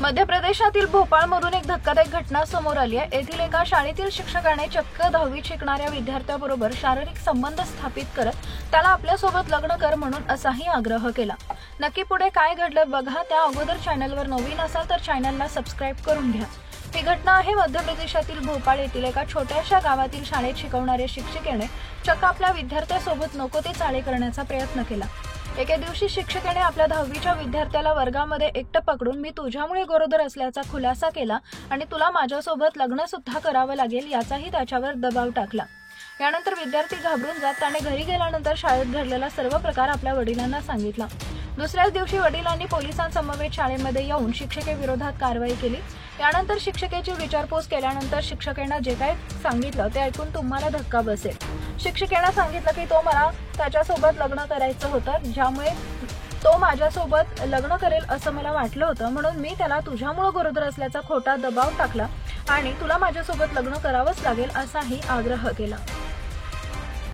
मध्य प्रदेशातील भोपाळमधून एक धक्कादायक घटना समोर आली आहे। येथील एका शाळेतील शिक्षकाने चक्क 10वी शिकणाऱ्या विद्यार्थ्याबरोबर शारीरिक संबंध स्थापित करत त्याला आपल्यासोबत लग्न कर म्हणून असाही आग्रह केला। नक्की पुढे काय घडलं बघा। त्या अगोदर चॅनलवर नवीन असाल तर चॅनलला सबस्क्राइब करून घ्या। ही घटना आहे मध्य प्रदेशातील भोपाळ येथील एका छोट्याशा गावातील शाळेत शिकवणाऱ्या शिक्षिकेने चक्क आपल्या विद्यार्थ्यासोबत नको ते चाळे करण्याचा प्रयत्न केला। एके दिवशी शिक्षिकेने आपल्या 10वीच्या विद्यार्थ्याला वर्गामध्ये एकटं पकडून मी तुझ्यामुळे गरोदर असल्याचा खुलासा केला आणि तुला माझ्यासोबत लग्न सुद्धा करावं लागेल याचाही त्याच्यावर दबाव टाकला। यानंतर विद्यार्थी घाबरून जात त्याने घरी गेल्यानंतर शाळेत घडलेला सर्व प्रकार आपल्या वडिलांना सांगितला। दुसऱ्याच दिवशी वडिलांनी पोलिसांसमवेत शाळेमध्ये येऊन शिक्षिकेविरोधात कारवाई केली। यानंतर शिक्षिकेची विचारपूस केल्यानंतर शिक्षकेने जे काही सांगितलं ते ऐकून तुम्हाला धक्का बसेल। शिक्षिकेने सांगितलं की मला त्याच्यासोबत लग्न करायचं होतं, ज्यामुळे तो माझ्यासोबत लग्न करेल असं मला वाटलं होतं, म्हणून मी त्याला तुझ्यामुळे गरोदर असल्याचा खोटा दबाव टाकला आणि तुला माझ्यासोबत लग्न करावंच लागेल असाही आग्रह केला।